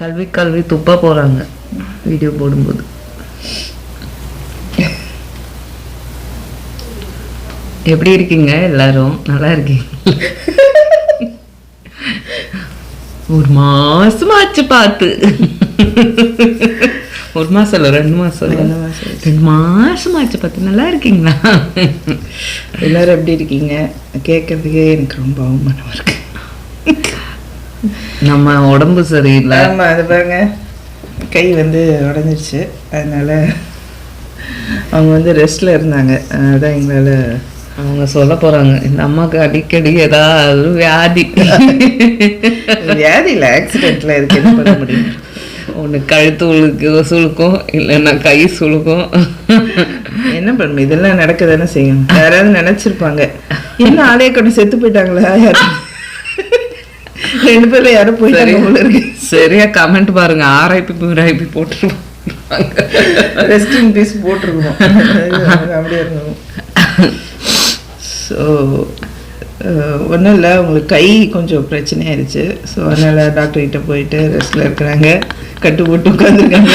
கல்வி துப்பா போறாங்க வீடியோ போடும்போது. எப்படி இருக்கீங்க எல்லாரும்? நல்லா இருக்கீங்க? ஒரு மாசம் ஆச்சு பார்த்து. ஒரு மாசம் இல்ல 2 மாசம் 2 மாசம் ஆச்சு பார்த்து. நல்லா இருக்கீங்களா? எல்லாரும் எப்படி இருக்கீங்க? கேட்கறதுக்கே எனக்கு ரொம்ப அவமானமா இருக்கு. நம்ம உடம்பு சரியில்லை. ஆமா, அது பாருங்க, கை உடஞ்சிருச்சு. அதனால அவங்க ரெஸ்ட்ல இருந்தாங்க. அதான் எங்களால அவங்க சொல்ல போறாங்க, இந்த அம்மாக்கு அடிக்கடி ஏதாவது வியாதி இல்லை, ஆக்சிடென்ட்ல இருக்கு, என்ன பண்ண முடியும்? ஒன்று கழுத்து சுழுக்கும், இல்லைன்னா கை சுழுக்கும். என்ன பண்ணணும், இதெல்லாம் நடக்கதானே செய்யும். யாராவது நினைச்சிருப்பாங்க, என்ன ஆளைய கொண்டு செத்து போயிட்டாங்களா யாரும், 2 பேர்ல யாரும் போயிட்டாங்க போல இருக்கு. சரியா கமெண்ட் பாருங்க, RIP போட்டுருவோம், ரெஸ்ட் இன் பீஸ் போட்டுருக்கோம். அப்படியே இருக்கணும். ஸோ ஒன்றும் இல்லை, உங்களுக்கு கை கொஞ்சம் பிரச்சனை ஆயிடுச்சு. ஸோ அதனால் டாக்டர்கிட்ட போயிட்டு ரெஸ்ட்டில் இருக்கிறாங்க, கட்டு போட்டு உட்காந்துருக்காங்க.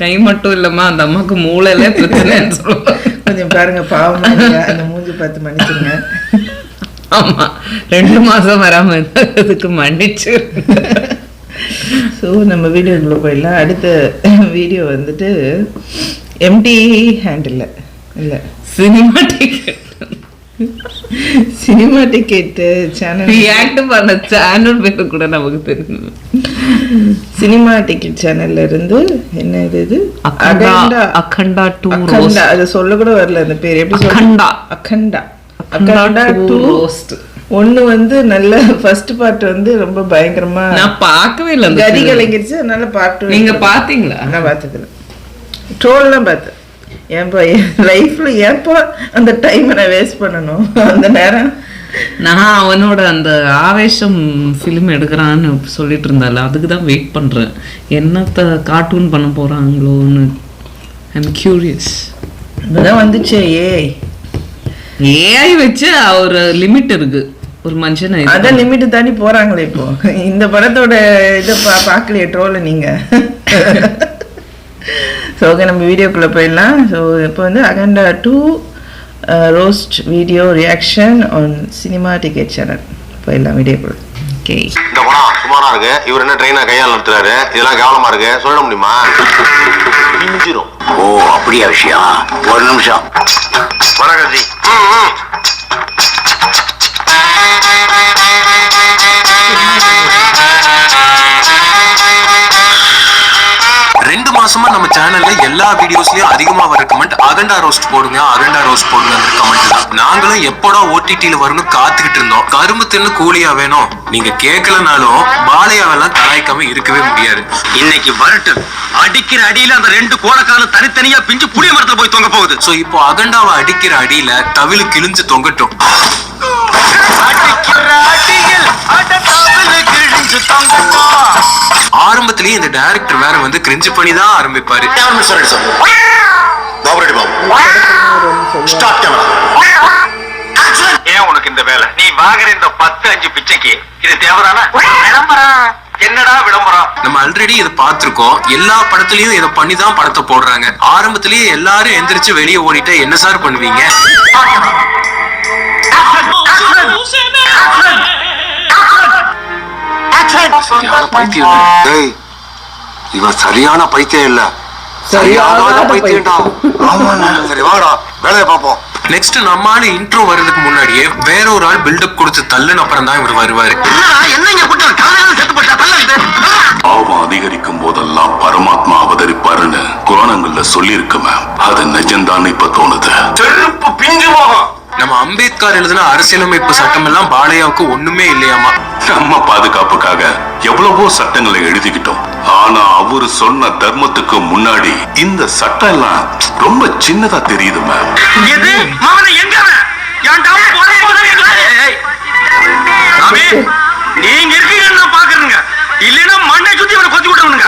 கை மட்டும் இல்லைம்மா, அந்த அம்மாவுக்கு மூளையில பிரச்சனைன்னு சொல்லுவாங்க. கொஞ்சம் பாருங்க, பாவமாக அந்த மூஞ்சி பார்த்து மன்னிச்சுருங்க. ஆமாம், 2 மாதம் வராமல் இருந்ததுக்கு மன்னிச்சு. ஸோ நம்ம வீடியோக்குள்ளே போயிடலாம். அடுத்த வீடியோ எம்டி ஹேண்டில் இல்லை, சினிமா டிக்கெட் சேனல். ரியாக்ட் பண்ண சேனல் பேரு கூட நமக்கு தெரியும். சினிமா டிக்கெட் சேனல்ல இருந்து என்ன இது, அகண்டா 2 அது சொல்ல கூட வரல அந்த பேர். எப்படி அகண்டா 2 ரோஸ்ட். ஒண்ணு நல்ல ஃபர்ஸ்ட் பார்ட் ரொம்ப பயங்கரமா, நான் பார்க்கவே இல்லை, கதி கலங்கிருச்சு. அதனால பார்ட் நீங்க பாத்தீங்களா? நான் பார்த்ததில்ல, ட்ரோல்லாம் பார்த்தேன். ஏன்பா லைஃப்ல ஏன்பா அந்த டைம் நான் வேஸ்ட் பண்ணணும்? அந்த நேரம் நான் அவனோட அந்த ஆவேசம் ஃபிலிம் எடுக்கிறான்னு சொல்லிட்டு இருந்தால, அதுக்கு தான் வெயிட் பண்றேன். என்னத்த கார்ட்டூன் பண்ண போறாங்களோன்னு ஐம் கியூரியஸ். இப்பதான் வந்துச்சு ஏஐ வச்சு ஒரு லிமிட் இருக்கு, ஒரு மனுஷன் அதான் லிமிட் தாண்டி போறாங்களே இப்போ. இந்த படத்தோட இதை பார்க்கலையே ட்ரோல நீங்க. ஸோ ஓகே, நம்ம வீடியோக்குள்ளே போயிடலாம். ஸோ இப்போ Akhanda 2 roast video reaction on cinema ticket channel. போயிடலாம் வீடியோக்குள்ள. ஓகே, இந்த படம் சுமாரா இருக்கு. இவர் என்ன ட்ரெயினா கையால் நடத்துறாரு, இதெல்லாம் கேவலமா இருக்கு, சொல்ல முடியுமா? பிஞ்சிரும். ஓ அப்படியா விஷயம்? ஒரு நிமிஷம். வணக்கம் ஜி. 2 மாசமா நம்ம சேனல்ல எல்லா வீடியோஸ்லயும் அதிகமா வர கமெண்ட் அகண்டா ரோஸ்ட் போடுங்க, அகண்டா ரோஸ்ட் போடுங்க கமெண்ட் தான். நாங்களும் எப்படா OTTல வரும்னு காத்துக்கிட்டு இருந்தோம். கரும்பு தின்னு கூலியா வேணும். நீங்க கேட்கலனாலும் பாலையாவெல்லாம் கலாய்க்காம இருக்கவே முடியாது. இன்னைக்கு வரட்டு அடிக்கிற அடியில அந்த 2 கோலக்கால தனித்தனியா பிஞ்சு புளிய மரத்துல போய் தொங்க போகுது. சோ இப்போ அகண்டாவை அடிக்கிற அடியில தவிழு கிழிஞ்சு தொங்கட்டும். ஆரம்பத்திலேயே இந்த டைரக்டர் வேற கிரிஞ்சு பண்ணி தான் ஆரம்பிப்பாரு. ஏன் உனக்கு இந்த வேலை? நீ வாங்குற இந்த 10-5 பிச்சைக்கு இது தேவைதானா? விளம்பரம் என்னடா விளம்பரம்? நம்ம ஆல்ரெடி இதை பார்த்திருக்கோம். எல்லா படத்துலயும் இதை பண்ணி தான் படத்தை போடுறாங்க. ஆரம்பத்திலேயே எல்லாரும் எந்திரிச்சு வெளியே ஓடிட்டா என்ன சார் பண்ணுவீங்க? இவன் சரியான பைத்தியம் இல்ல, சரியான பைத்தியம்டா. சரி வாடா வேலையை பார்ப்போம். நெக்ஸ்ட் நம்மால இன்ட்ரோ வர்றதுக்கு முன்னாடியே வேற ஒரு ஆள் பில்டப் கொடுத்து தள்ளுன அப்புறம் தான் இவர் வருவாரு. பாவம் அதிகரிக்கும் போதெல்லாம் பரமாத்மா அவதரிப்பாருன்னு குரானங்கள்ல சொல்லி இருக்கு மேம். அது நிஜம்தான் இப்ப தோணுது. செருப்பு பிஞ்சு போகும். நம்ம அம்பேத்கர் எழுதின அரசியலமைப்பு சட்டம் எல்லாம் பாலையாவுக்கு ஒண்ணுமே இல்லையாமா. நம்ம பாதுகாப்புக்காக எவ்வளவோ சட்டங்களை எழுதிக்கிட்டோம். ஆனா அவரு சொன்ன தர்மத்துக்கு முன்னாடி இந்த சட்டம் எல்லாம் ரொம்ப சின்னதா தெரியுது மேம். நீங்க இருக்கீங்கன்னு நான் பாக்குறேங்க, இல்லைன்னா மண்ணை சுத்தி அவனை கொத்தி விட்டுருங்க.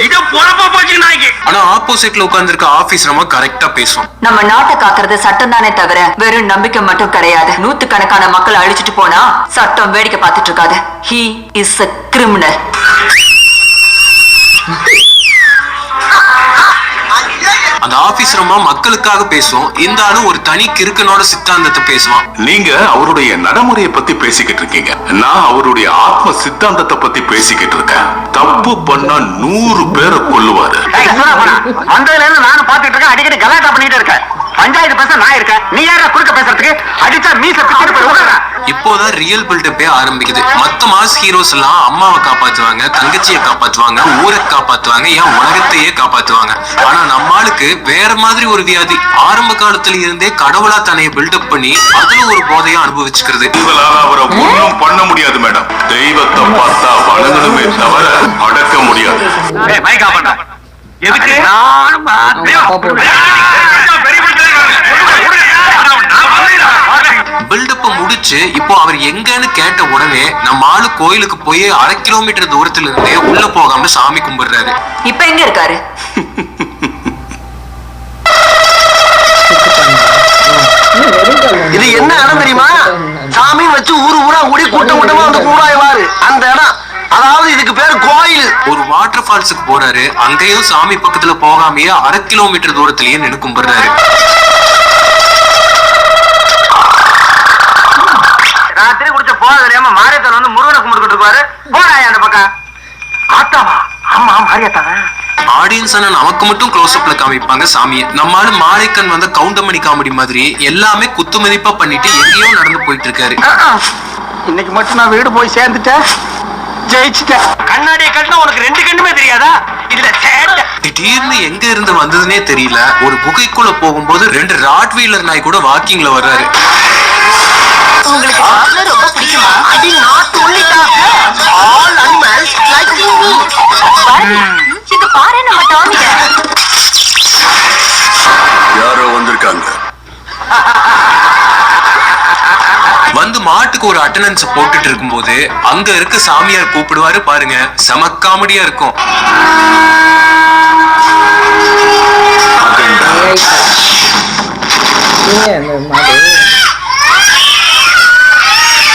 இத பொறப்பா போச்சு நாய்க்கு. ஆனா ஆப்போசிட்ல உட்கார்ந்திருக்க ஆபீஸ் நம்ம கரெக்டா பேசும். நம்ம நாட்டை காக்குறது சட்டம் தானே தவிர வெறும் நம்பிக்கை மட்டும் கிடையாது. 100கணக்கான மக்களை அழிச்சிட்டு போனா சட்டம் வேடிக்கை பார்த்துட்டு இருக்காது. He is a criminal. அந்த ஆபீஸ் ரொம்ப மக்களுக்காக பேசும். இந்த ஆளு ஒரு தனி கிறுக்கனோட சித்தாந்தத்தை பேசுவான். நீங்க அவருடைய நடைமுறையை பத்தி பேசிக்கிட்டு இருக்கீங்க, நான் அவருடைய ஆத்ம சித்தாந்தத்தை பத்தி பேசிக்கிட்டு இருக்கேன். தப்பு பண்ணா 100 பேரை கொல்லுவாரு. வந்ததுல இருந்து நானும் பாத்துட்டு இருக்கேன், அடிக்கடி கலாட்டா பண்ணிட்டு இருக்கேன். பஞ்சாயத்து பேச நான் இருக்கேன், நீ யாரா குறுக்க பேசுறதுக்கு? அடிச்சா மீச பிச்சுட்டு போய் இப்போதான் ரியல் பில்டப்பே ஆரம்பிக்குது. மத்த மாஸ் ஹீரோஸ் எல்லாம் அம்மாவை காப்பாத்துவாங்க, தங்கச்சியை காப்பாத்துவாங்க, ஊரை காப்பாத்துவாங்க, ஏன் உலகத்தையே காப்பாத்துவாங்க. ஆனா நம்ம ஆளுக்கு வேற மாதிரி ஒரு வியாதி. ஆரம்ப காலத்துல இருந்தே கடவுளா தன்னைய பில்டப் பண்ணி அதுல ஒரு போதையா அனுபவிச்சுக்கிறது. உங்களால அவரை ஒன்றும் பண்ண முடியாது மேடம். தெய்வத்தை பார்த்தா வணங்கணுமே தவிர அடக்க முடியாது. எதுக்கு பில்டப்ப முடிச்சு இப்போ அவர் எங்கன்னு கேட்ட உடனே நம்ம ஆளு கோயிலுக்கு போய் 1/2 கிலோமீட்டர் தூரத்துல இருந்தே உள்ள போகாம சாமி கும்பிடுறாரு. இப்ப எங்க இருக்காரு? இது என்ன இடம் தெரியுமா? சாமி வச்சு ஊரா கூடி கூட்டமா வந்து கூடாய்வாரு அந்த இடம். அதாவது இதுக்கு பேரு கோயில். ஒரு வாட்டர் ஃபால்ஸுக்கு போறாரு, அங்கேயும் சாமி பக்கத்துல போகாமையே 1/2 கிலோமீட்டர் தூரத்திலேயே நின்னு கும்பிடுறாரு. ராத்திரி குடிச்ச போக தெரியாம மாரியத்தன் வந்து முருகனை கும்பிட்டு இருப்பாரு. போறாயா அந்த பக்கம்? ஆத்தாவா? ஆமா மாரியத்தாவா? ஆடியன்ஸ் ஆனா நமக்கு மட்டும் க்ளோஸ் அப்ல காமிப்பாங்க சாமியை. நம்மளால மாரிக்கன் வந்த கவுண்டமணி காமெடி மாதிரி எல்லாமே குத்துமதிப்பா பண்ணிட்டு எங்கேயோ நடந்து போயிட்டு இருக்காரு. இன்னைக்கு மட்டும் நான் வீடு போய் சேர்ந்துட்டேன், ஜெயிச்சுட்டேன். கண்ணாடியை கட்டினா உனக்கு 2 கண்ணுமே தெரியாதா? இல்ல திடீர்னு எங்க இருந்து வந்ததுன்னே தெரியல. ஒரு குகைக்குள்ள போகும்போது 2 ராட்வீலர் நாய் கூட வாக்கிங்ல வர்றாரு. உங்களுக்கு ரொம்ப பிடிக்குமா? அடி நாட்டு உள்ளிட்டா ஆல் அனிமல்ஸ் லைக் மீ. இங்க பாரு நம்ம டாமிய. யாரோ வந்திருக்காங்க. வந்து மாட்டுக்கு ஒரு அட்டெண்டன்ஸ் போட்டுட்டு இருக்கும்போது அங்க இருக்க சாமியார் கூப்பிடுவாரு பாருங்க, செம காமெடியா இருக்கும்.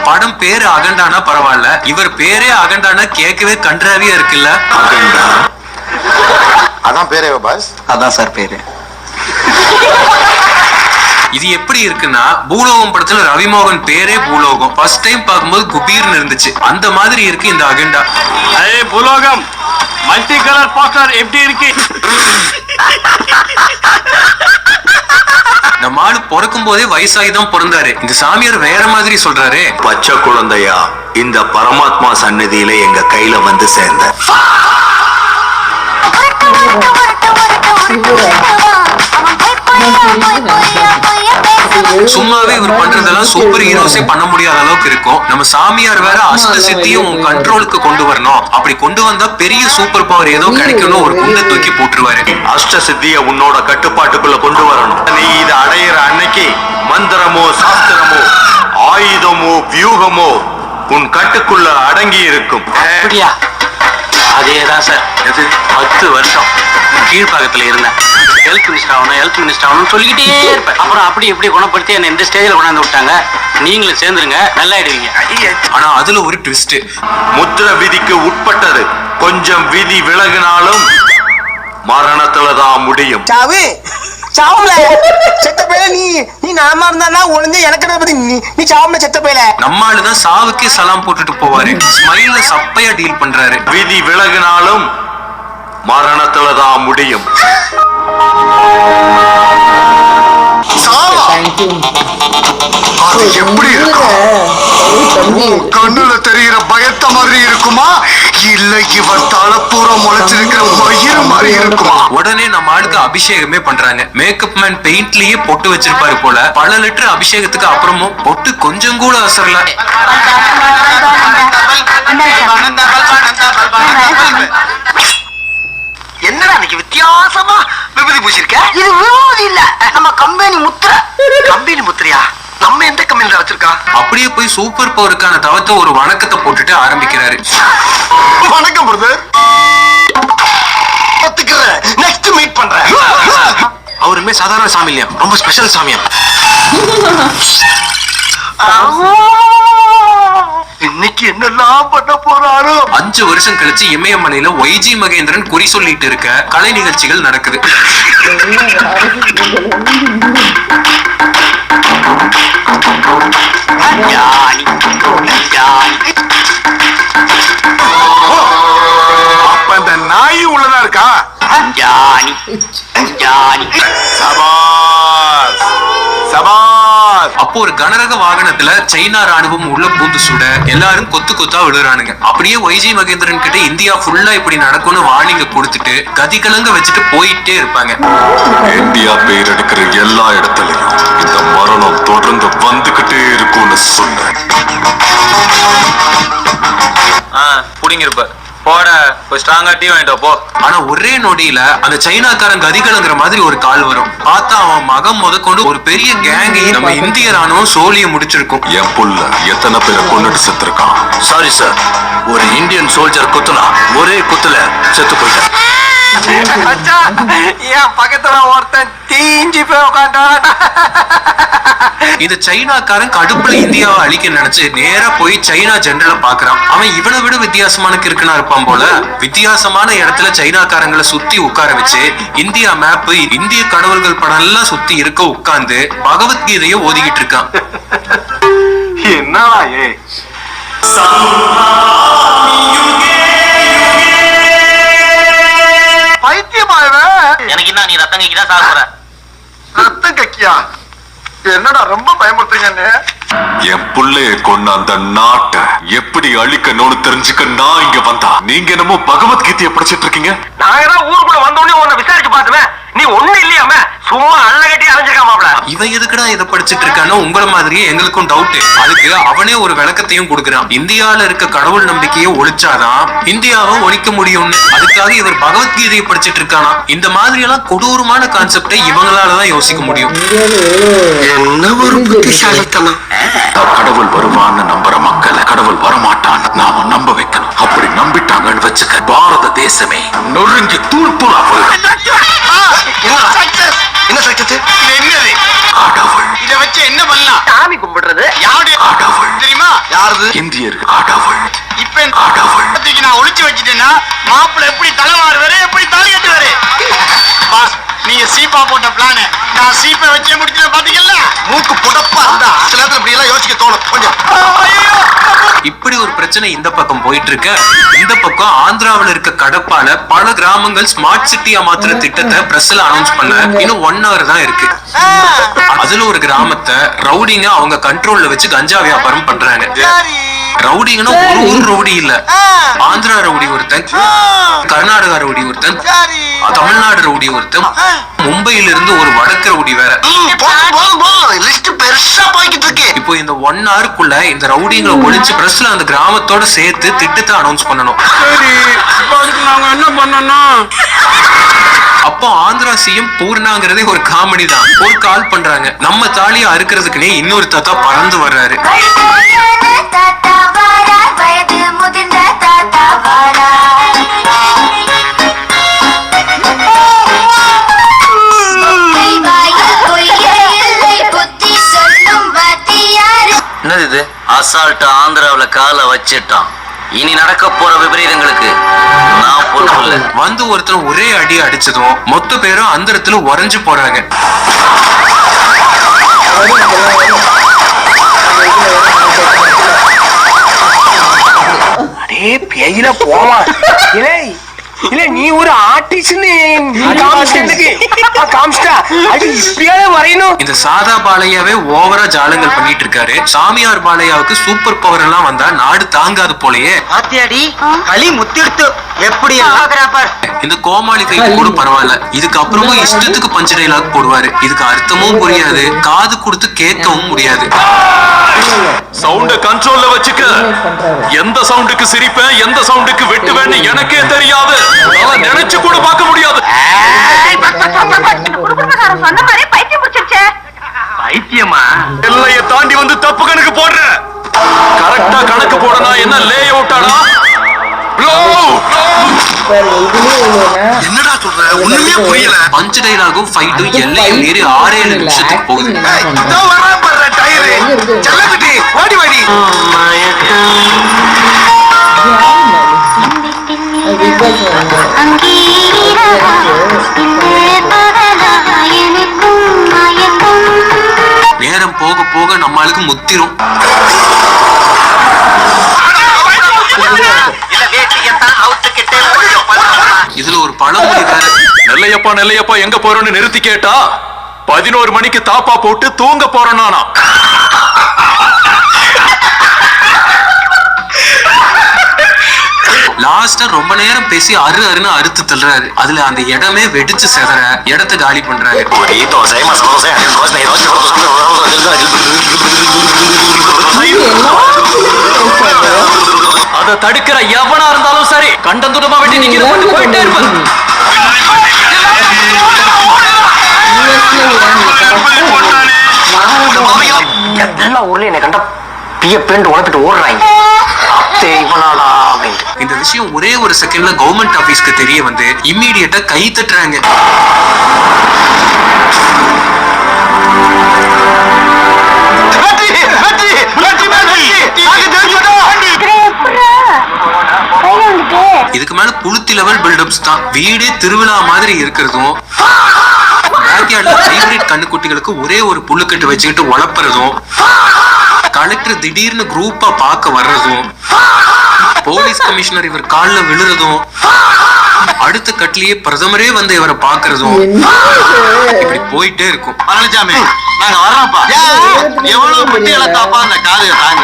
படம் பேரு அகண்டானா பரவாயில்ல, இவர் பேரே அகண்டானா கேட்கவே கன்றாவியா இருக்குல்ல. அதான் பேரே பாஸ். அதான் சார் பேரு. இது எப்படி இருக்குன்னா, பூலோகம் படத்துல ரவிமோகன் பேரே பூலோகம். ஃபர்ஸ்ட் டைம் பார்க்கும்போது குபீர்னு இருந்துச்சு. அந்த மாதிரி இருக்கு இந்த அகண்டா. பூலோகம் மல்டி கலர் போஸ்டர் எப்படி இருக்கு? நம்ம ஆளு பிறக்கும் போதே வயசாகிதான் பிறந்தாரு. இந்த சாமியார் வேற மாதிரி சொல்றாரு. பச்சை குழந்தையா இந்த பரமாத்மா சன்னதியில எங்க கையில வந்து சேர்ந்த. சும்மாவே இவர் பண்றதெல்லாம் சூப்பர் ஹீரோஸே பண்ண முடியாத அளவுக்கு இருக்கும். நம்ம சாமியார் வேற அஷ்ட சித்தியும் கண்ட்ரோலுக்கு கொண்டு வரணும், அப்படி கொண்டு வந்தா பெரிய சூப்பர் பவர் ஏதோ கிடைக்கணும் ஒரு குண்டை தூக்கி போட்டுருவாரு. அஷ்ட சித்திய உன்னோட கட்டுப்பாட்டுக்குள்ள கொண்டு வரணும். நீ இதை அடையிற அன்னைக்கு மந்திரமோ சாஸ்திரமோ ஆயுதமோ வியூகமோ உன் கட்டுக்குள்ள அடங்கி இருக்கும். அதேதான் சார். 10 வருஷம் கீழ்பாகத்துல இருந்தேன். ஹெல்த் மினிஸ்டர் ஆகணும் சொல்லிக்கிட்டே இருப்பேன். அப்புறம் அப்படி எப்படி குணப்படுத்தி என்ன இந்த ஸ்டேஜில் கொண்டாந்து விட்டாங்க. நீங்களும் சேர்ந்துருங்க, நல்லா ஆயிடுவீங்க. ஆனா அதுல ஒரு ட்விஸ்ட். முத்திர விதிக்கு உட்பட்டது. கொஞ்சம் விதி விலகினாலும் மரணத்துலதான் முடியும். சாவுல செத்த பேல நீ நாம இருந்தா ஒளிஞ்ச எனக்கு பத்தி நீ சாவுல செத்த பேல. நம்மாலுதான் சாவுக்கே சலாம் போட்டுட்டு போவாரு. ஸ்மைல்ல சப்பையா டீல் பண்றாரு. விதி விலகினாலும் மரணத்துலதான் முடியும். அது எப்படி இருக்கும்? கண்ணுல தெரிகிற பயத்த மாதிரி இருக்குமா, இல்ல இவர் தலப்பூரம் முளைச்சிருக்கிற மயிறு மாதிரி இருக்குமா? உடனே நம்ம ஆளுக்கு அபிஷேகமே பண்றாங்க. மேக்கப் மேன் பெயிண்ட்லயே பொட்டு வச்சிருப்பாரு போல. பல லிட்டர் அபிஷேகத்துக்கு அப்புறமும் பொட்டு கொஞ்சம் கூட அசரல. என்னடா இன்னைக்கு வித்தியாசமா விபூதி பூசிருக்க? இது விபூதி இல்ல, நம்ம கம்பெனி முத்திரை. கம்பெனி முத்திரையா? நம்ம எந்த கம்பெனில வச்சிருக்கா? அப்படியே போய் சூப்பர் பவருக்கான தவத்தை ஒரு வணக்கத்தை போட்டுட்டு ஆரம்பிக்கிறாரு. வணக்கம் பிரதர். ஒத்துக்கிறேன், நெக்ஸ்ட் மீட் பண்றேன். அவருமே சாதாரண சாமி இல்லையா, ரொம்ப ஸ்பெஷல் சாமியா. இன்னைக்கு அன்னைக்கு என்னெல்லாம் பண்ண போறாரோ. 5 வருஷம் கழிச்சு இமயமலையில ஒய்ஜி மகேந்திரன் குறி சொல்லிட்டு இருக்க கலை நிகழ்ச்சிகள் நடக்குது. அப்ப இந்த நாய் உள்ளதா இருக்கா? சபாஸ் சபாஸ். அப்போ ஒரு கனரக வாகனத்துல சைனா ராணுவம் உள்ள பூந்து சுட எல்லாரும் கொத்து கொத்தா விழுறானுங்க. அப்படியே ஒய்ஜி மகேந்திரன் கிட்ட இந்தியா ஃபுல்லா இப்படி நடக்கும்னு வார்னிங்க கொடுத்துட்டு கதிகலங்க வச்சுட்டு போயிட்டே இருப்பாங்க. இந்தியா பேர் எடுக்கிற எல்லா இடத்துலயும் இந்த மரணம் தொடர்ந்து வந்துகிட்டே இருக்கும்னு சொன்ன புடிங்கிருப்ப போட ஸ்ட்ராங்கா டீ வாங்கிட்டு போ. ஆனா ஒரே நொடியில அந்த சைனாக்காரன் கதிகலங்கிற மாதிரி ஒரு கால் வரும். பார்த்தா அவன் மகன் முதற்கொண்டு ஒரு பெரிய கேங்கையே நம்ம இந்திய ராணுவம் சோழிய முடிச்சிருக்கும். என் புள்ள எத்தனை பேரை கொண்டுட்டு செத்துருக்கான். சாரி சார், ஒரு இந்தியன் சோல்ஜர் குத்துனா ஒரே குத்துல செத்து போயிட்டான். என் பக்கத்துல ஒருத்தன் தீஞ்சி போய் உட்காண்டான். இந்த சைனாக்காரன் கடுப்புல இந்தியாவை அழிக்க நினைச்சு நேரா போய் சைனா ஜெனரலை பாக்குறான். அவன் இவனை விட வித்தியாசமான கிறுக்கனா இருப்பான் போல. வித்தியாசமான இடத்துல சைனாக்காரங்களை சுத்தி உட்கார வச்சு இந்தியா மேப், இந்திய கடவுள்கள் படம் எல்லாம் சுத்தி இருக்க உட்கார்ந்து பகவத்கீதையை ஓதிக்கிட்டு இருக்கான். என்னடா ஏ பைத்தியமாயவ. எனக்கு என்ன நீ ரத்தம் கக்கிதான் சாப்பிடுற? ரத்தம் கக்கியா? என்னடா ரொம்ப பயமுறுத்துறீங்க. என் புள்ளைய கொண்ட அந்த நாட்டை எப்படி அழிக்கணும்னு தெரிஞ்சுக்க நான் இங்க வந்தா. நீங்க என்னமோ பகவத்கீதையை படிச்சிட்டு இருக்கீங்க. நான் ஏதாவது ஊருக்குள்ள வந்தோடனே உன்னை விசாரிச்சு பார்த்துவேன். நீ ஒண்ணு இல்லையாம சும்மா அள்ள கட்டி அலைஞ்சிருக்காமாப்ல. இவன் எதுக்குடா இதை படிச்சுட்டு இருக்கானோ உங்களை மாதிரியே எங்களுக்கும் டவுட். அதுக்கு அவனே ஒரு விளக்கத்தையும் கொடுக்குறான். இந்தியால இருக்க கடவுள் நம்பிக்கையை ஒழிச்சாதான் இந்தியாவை ஒழிக்க முடியும்னு. அதுக்காக இவர் பகவத்கீதையை படிச்சிட்டு இருக்கானா. இந்த மாதிரி எல்லாம் கொடூரமான கான்செப்டை இவங்களாலதான் யோசிக்க முடியும். என்ன ஒரு புத்திசாலித்தனம். கடவுள் வருவான்னு நம்புற மக்களை கடவுள் வரமாட்டான்னு நாம நம்ப வைக்கணும். அப்படி நம்பிட்டாங்கன்னு வச்சுக்க பாரத தேசமே நொறுங்கி தூள் தூளா போயிடும். என்ன சக்தி? என்னது கடவுள் இத வச்சு என்ன பண்ணலாம்? சாமி கும்பிடுறது யாருடைய கடவுள் தெரியுமா? யாருது? இந்தியர்கள் கடவுள். இப்ப கடவுள் நான் ஒளிச்சு வச்சுட்டேன்னா மாப்பிள்ள எப்படி தலைவாருவாரு, எப்படி தாலி கட்டுவாரு? பாஸ், நீங்க சீப்பா போட்ட பிளான் நான் சீப்பை வச்சே முடிச்சத பாத்தீங்கல்ல. மூக்கு புடப்பா இருந்தா சில நேரத்துல இப்படி எல்லாம் யோசிக்க தோணும் கொஞ்சம். இப்படி ஒரு பிரச்சனை இந்த பக்கம் போயிட்டு இருக்க, இந்த பக்கம் ஆந்திராவில் இருக்க கடப்பால பல கிராமங்கள் ஸ்மார்ட் சிட்டியா மாத்துற திட்டத்தை பிரஸ்ல அனௌன்ஸ் பண்ண இன்னும் 1 hour தான் இருக்கு. அதுல ஒரு கிராமத்தை ரவுடிங்க அவங்க கண்ட்ரோல்ல வச்சு கஞ்சா வியாபாரம் பண்றாங்க. ரவுடிங்கன்னா ஒரு ஊர் ரவுடி இல்ல, ஆந்திரா ரவுடி ஒருத்தன், கர்நாடகா ரவுடி ஒருத்தன், தமிழ்நாடு ரவுடி ஒருத்தன், மும்பையில இருந்து ஒரு வடக்கு ரவுடி வேற. லிஸ்ட் பெருசா போய்கிட்டு இருக்கு. இப்போ இந்த 1 hourக்குள்ள இந்த ரவுடிங்களை ஒழிச்சு பிரஸ்ல அந்த கிராமத்தோட சேர்த்து திட்டத்தை அனௌன்ஸ் பண்ணணும். நாங்க என்ன பண்ணணும்? அப்போ ஆந்திரா சிஎம் பூர்ணாங்கிறதே ஒரு காமெடி தான். ஒரு கால் பண்றாங்க, நம்ம தாலியை அறுக்கிறதுக்குனே இன்னொரு தாத்தா பறந்து வர்றாரு. என்னது இது? அசால்ட்டா ஆந்திராவுல காலை வச்சிட்டான். இனி நடக்க போற விபரீதங்களுக்கு நான் பொறுப்பு. வந்து ஒருத்தர் ஒரே அடி அடிச்சதும் மொத்த பேரும் அந்த இடத்துல உறைஞ்சு போறாங்க. அடே பேயில போமா. இல்ல நீ ஒரு ஆர்டிஸ்ட்னு இந்த சாதா பாலையாவே ஓவரா ஜாலங்கள் பண்ணிட்டு இருக்காரு. சாமியார் பாலையாவுக்கு சூப்பர் பவர் எல்லாம் வந்தா நாடு தாங்காது போலயே. ஆத்தியாடி களி முத்திடுத்து எப்படி இந்த கோமாளி கை கூட பரவாயில்ல, இதுக்கு அப்புறமும் இஷ்டத்துக்கு பஞ்ச டைலாக் போடுவாரு. இதுக்கு அர்த்தமும் புரியாது, காது கொடுத்து கேட்கவும் முடியாது. சவுண்ட கண்ட்ரோல்ல வச்சுக்க. எந்த சவுண்டுக்கு சிரிப்பேன், எந்த சவுண்டுக்கு வெட்டுவேன்னு எனக்கே தெரியாது. நினைச்சு கூட பார்க்க முடியாது. பைத்தியமா? எல்லைய தாண்டி வந்து தப்பு கணக்கு போடுற. கரெக்டா கணக்கு போடனா என்ன லே அவுட்டாடா? என்னடா சொல்ற? ஒண்ணுமே புரியல. பஞ்ச டைலாகும் ஃபைட்டும் எல்லையும் மீறி 6-7 நிமிஷத்துக்கு போகுது. செல்லக்குட்டி ஓடி வாடி. நேரம் போக போக நம்மளுக்கு முத்திரும். இதுல ஒரு பழமொழி வேற. நெல்லையப்பா நெல்லையப்பா எங்க போறோம்னு நிறுத்தி கேட்டா 11 மணிக்கு தாப்பா போட்டு தூங்க போறேன்னா லாஸ்டா ரொம்ப நேரம் பேசி அருன்னு அறுத்து தள்ளுறாரு. அதுல அந்த இடமே வெடிச்சு செதற இடத்தை காலி பண்றாரு. அதை தடுக்கிற எவனா இருந்தாலும் சரி கண்டந்துடமா வெட்டி நீங்க போயிட்டே இருப்பாங்க. எல்லா ஊர்லயும் என்னை கண்டா பிய பேண்டு உழப்பிட்டு ஓடுறாங்க. இந்த விஷயம் ஒரே ஒரு செகண்ட்ல கவர்மெண்ட் ஆபீஸ்க்கு தெரிய வந்து இம்மீடியட்டா கை தட்டுறாங்க. இதுக்கு மேல புளுத்தி லெவல் பில்டப்ஸ் தான். வீடே திருவிழா மாதிரி இருக்கிறதும், ஹைபிரிட் கண்ணுக்குட்டிகளுக்கு ஒரே ஒரு புல்லுக்கட்டு வச்சுக்கிட்டு உழப்புறதும், கலெக்டர் திடீர்னு குரூப்பா பார்க்க வர்றதும், போலீஸ் கமிஷனர் இவர் கால்ல விழுறதும், அடுத்த கட்லியே பிரதமரே வந்து இவரை பாக்குறதும், இப்படி போயிட்டே இருக்கும். பழனிசாமி நாங்க வர்றோம்ப்பா. எவ்வளவு பட்டியல தாப்பா அந்த காலைய தாங்க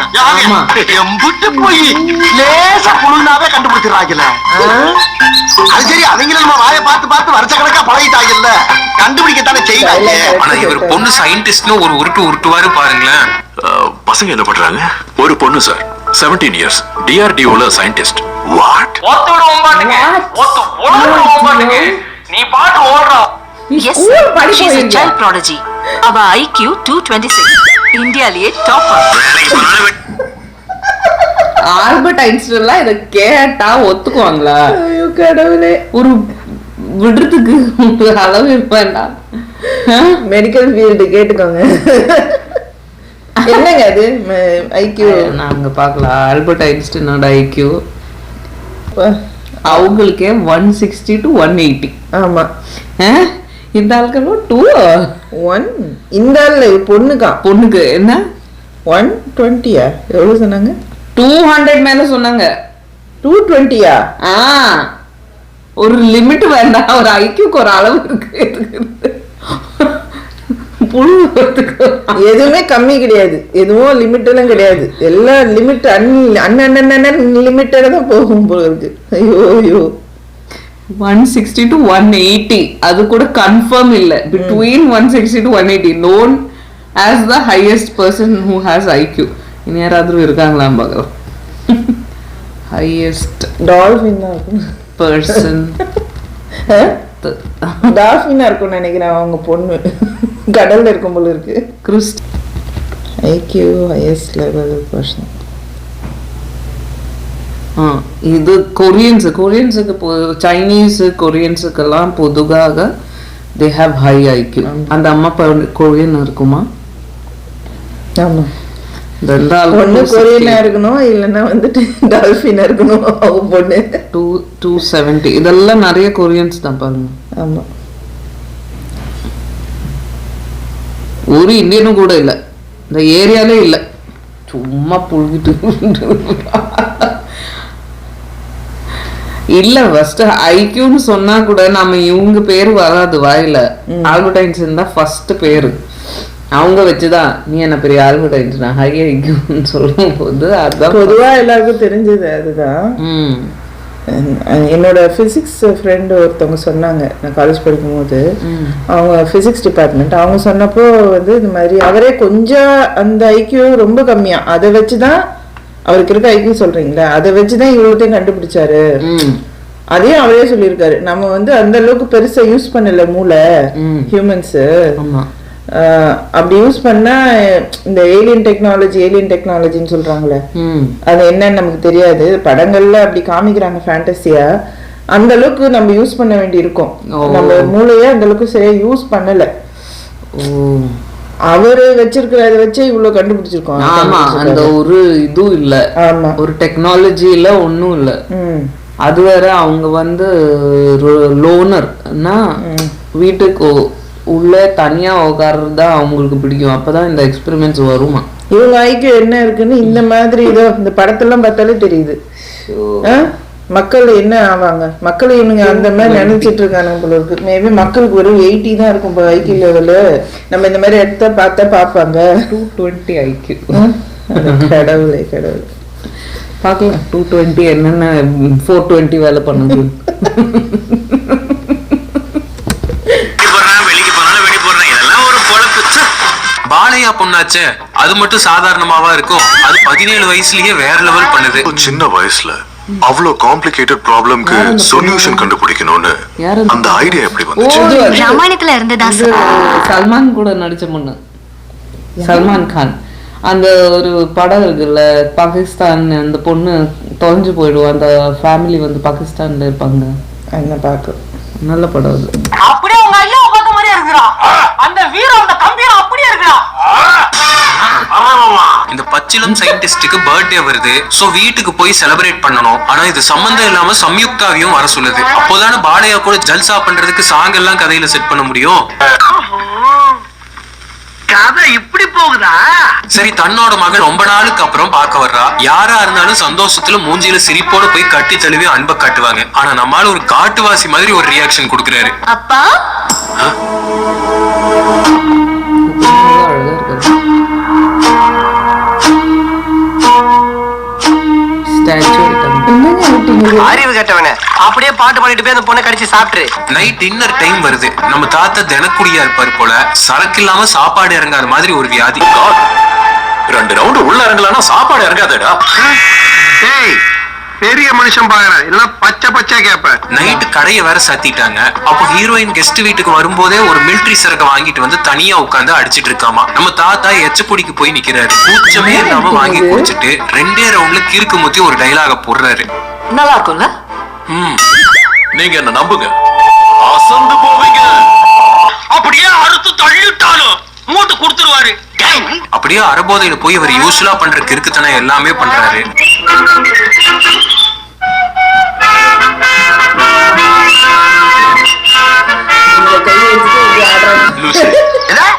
எம்புட்டு போய் லேசா புழுந்தாவே கண்டுபிடிச்சிடறாங்கல்ல. அது சரி, அவங்க நம்ம வாயை பார்த்து பார்த்து வருஷ கணக்கா பழகிட்டாங்கல்ல, கண்டுபிடிக்கத்தானே செய்யறாங்க. ஆனா இவர் பொண்ணு சயின்டிஸ்ட்னு ஒரு உருட்டுவாரு பாருங்களேன். பசங்க என்ன பண்றாங்க? ஒரு பொண்ணு சார் 17 years DRDOல சயின்டிஸ்ட். வாட்? நீ பாட்டு ஓடுறா. Yes, she's a child prodigy. அவ IQ 226. இந்தியாலயே டாப்பர். ஆல்பர்ட் ஐன்ஸ்டைன்லாம் இதை கேட்டா ஒத்துக்குவாங்களா? ஐயோ கடவுளே. ஒரு விடுறதுக்கு அளவு இருப்பேன்டா. மெடிக்கல் ஃபீல்டு கேட்டுக்கோங்க. என்னங்க அது ஐக்யூ? நாங்க பார்க்கலாம். ஆல்பர்ட் ஐன்ஸ்டைனோட ஐக்யூ அவங்களுக்கே 160 to 180. ஆமா. இந்த ஆளுக்கெல்லாம் 1 இந்த ஆள் பொண்ணுக்கு என்ன 120யா? எவ்வளவு சொன்னாங்க? 200 மேல சொன்னாங்க. 220யா? ஒரு லிமிட் வேண்டாம். ஒரு ஐக்யூக்கு ஒரு அளவு இருக்கு. எதுவுமே கம்மி கிடையாது, எதுவும் லிமிட் எல்லாம் கிடையாது. எல்லாம் லிமிட் அன்லிமிட்டடா தான் போகும் போல இருக்கு. ஐயோ ஐயோ. 160 to 180 அது கூட கன்ஃபார்ம் இல்ல. between 160 to 180 known as the highest person who has IQ. இனி யாராவது இருக்காங்களா பார்க்கலாம். highest டால்ஃபின் person டால்ஃபினா இருக்கும் நினைக்கிறேன். அவங்க பொண்ணு கடல்ல இருக்கும் போல இருக்கு. Christ IQ highest level person. இது கொரியன்ஸுக்கு சைனீஸ் கொரியன்ஸுக்கெல்லாம் பொதுவாக they have high IQ. அந்த அம்மா கொரியன் இருக்குமா? ஆமா. ஒண்ணு கொரியனா இருக்கணும், இல்லைன்னா வந்துட்டு டால்ஃபினா இருக்கணும். அவங்க பொண்ணு 270. இதெல்லாம் நிறைய கொரியன்ஸ் தான் பாருங்க. ஆமா. ஒரு இந்தியனும் கூட இல்லை இந்த ஏரியாலே இல்லை. சும்மா புழுகிட்டு இல்ல. ஃபர்ஸ்ட் ஐக்யூன்னு சொன்னா கூட நம்ம இவங்க பேரு வராது வாயில. ஆல்பர்ட் ஐன்ஸ்டைன் தான் ஃபர்ஸ்ட் பேரு. அவங்க வச்சுதான் நீ என்ன பெரிய ஆல்பர்ட் ஐன்ஸ்டைன் ஹை ஐக்யூன்னு சொல்லும் போது அதுதான் பொதுவா எல்லாருக்கும் தெரிஞ்சது. அதுதான் என்னோட பிசிக்ஸ் ஃப்ரெண்டு ஒருத்தவங்க சொன்னாங்க. நான் காலேஜ் படிக்கும் போது அவங்க பிசிக்ஸ் டிபார்ட்மெண்ட், அவங்க சொன்னப்போ வந்து இந்த மாதிரி அவரே கொஞ்சம் அந்த ஐக்யூ ரொம்ப கம்மியா, அதை வச்சுதான் அவருக்கு இருக்க ஐக்யூ சொல்றீங்களா, அதை வச்சுதான் இவ்வளோத்தையும் கண்டுபிடிச்சாரு. அதையும் அவரே சொல்லியிருக்காரு. நம்ம வந்து அந்த அளவுக்கு பெருசா யூஸ் பண்ணல மூளை ஹியூமன்ஸ். அப்படி யூஸ் பண்ணா இந்த ஏலியன் டெக்னாலஜின்னு சொல்றாங்களே, அது என்னன்னு நமக்கு தெரியாது. படங்கள்ல அப்படி காமிக்கிறாங்க ஃபேண்டசியா. அந்த அளவுக்கு நம்ம யூஸ் பண்ண வேண்டி இருக்கும். நம்ம மூளைய அந்த அளவுக்கு சரியா யூஸ் பண்ணல. அவரு வச்சிருக்கிறத வச்சே இவ்வளவு கண்டுபிடிச்சிருக்கோம். ஆமா, அந்த ஒரு இதுவும் இல்ல, ஒரு டெக்னாலஜில ஒன்னும் இல்ல. அது வேற அவங்க வந்து லோனர்னா வீட்டுக்கு உள்ள தனியா உட்கார்றதா அவங்களுக்கு பிடிக்கும். அப்பதான் இந்த எக்ஸ்பெரிமெண்ட்ஸ் வருமா. இவங்க ஐக்கியம் என்ன இருக்குன்னு இந்த மாதிரி இதோ இந்த படத்தெல்லாம் பார்த்தாலே தெரியுது. மக்கள் என்ன ஆவாங்க, மக்கள் இவனுங்க அந்த மாதிரி நினைச்சிட்டு இருக்காங்க போல இருக்கு. மேபி மக்களுக்கு ஒரு 80 தான் இருக்கும் இப்போ ஐக்கிய லெவலு. நம்ம இந்த மாதிரி எடுத்த பார்த்தா பார்ப்பாங்க. 220 ஐக்கிய. கடவுளே கடவுளே, பார்க்கலாம் 220 என்னென்ன 420 வேலை பண்ணுது. வெளிக்கு போனாலும் வெடி போடுறேன், இதெல்லாம் ஒரு பொழப்பு. பாலையா பொண்ணாச்சே, அது மட்டும் சாதாரணமாவா இருக்கும். அது 17 வயசுலயே வேற லெவல் பண்ணுது. சின்ன வயசுல அவ்வளவு காம்ப்ளிகேட்டட் ப்ராப்ளம்க்கு சொல்யூஷன் கண்டுபிடிக்கணும்னு அந்த ஐடியா எப்படி வந்துச்சு? ராமாயணத்துல இருந்ததா சார்? சல்மான் கூட நடிச்ச பொண்ணு, சல்மான் கான். அந்த ஒரு படம் இருக்குல்ல, பாகிஸ்தான், அந்த பொண்ணு தொலைஞ்சு போயிடுவோம். அந்த ஃபேமிலி வந்து பாகிஸ்தான்ல இருப்பாங்க. என்ன பார்க்க நல்ல படம் அது. அப்படியே உங்க ஐயா பார்த்த மாதிரியே இருக்கிறான் அந்த வீரம், அந்த கம்பீரம் அப்படியே இருக்கிறான். இந்த பச்சிலம் சயின்டிஸ்டுக்கு பர்த்டே வருது, சோ வீட்டுக்கு போய் செலிப்ரேட் பண்ணணும். ஆனா இது சம்பந்தம் இல்லாம சம்யுக்தாவையும் வர சொல்லுது. அப்போதானே பாலையா கூட ஜல்சா பண்றதுக்கு சாங் எல்லாம் கதையில செட் பண்ண முடியும். கதை இப்படி போகுதா? சரி, தன்னோட மகன் ரொம்ப நாளுக்கு அப்புறம் பார்க்க வர்றா. யாரா இருந்தாலும் சந்தோஷத்துல மூஞ்சில சிரிப்போட போய் கட்டி தழுவி அன்பை காட்டுவாங்க. ஆனா நம்மால ஒரு காட்டுவாசி மாதிரி ஒரு ரியாக்ஷன் கொடுக்குறாரு. அப்பா அறிவு கட்டவனே, அப்படியே பாட்டு பாடிட்டு போய் அந்த பொண்ணை கடிச்சு சாப்பிட்டு. நைட் டின்னர் டைம் வருது. நம்ம தாத்தா தினக்குடியா இருப்பாரு போல. சரக்கு இல்லாம சாப்பாடு இறங்காத மாதிரி ஒரு வியாதி. 2 ரவுண்ட் உள்ள இறங்கலன்னா சாப்பாடு இறங்காதடா. பெரிய மனுஷன் பாக்குறேன், இல்ல பச்சை பச்சை கேப்ப. நைட்டு கடையை வேற சத்திட்டாங்க. அப்போ ஹீரோயின் கெஸ்ட் வீட்டுக்கு வரும்போதே ஒரு மிலிட்டரி சரக்கு வாங்கிட்டு வந்து தனியா உட்காந்து அடிச்சிட்டு இருக்காமா. நம்ம தாத்தா எச்சப்பொடிக்கு போய் நிக்கிறாரு. கூச்சமே இல்லாம வாங்கி குடிச்சிட்டு 2 ரவுண்ட்ல கிறுக்கு முத்தி ஒரு டைலாக போடுறாரு. நல்லா இருக்கும்ல? நீங்க என்ன நம்புங்க, அசந்து போவீங்க. அப்படியே அறுத்து தள்ளிட்டாலும் மூட்டு கொடுத்துருவாரு. அப்படியே அறபோதையில போய் அவர் யூஸ்வலா பண்ற கிறுக்குத்தனம் எல்லாமே பண்றாரு.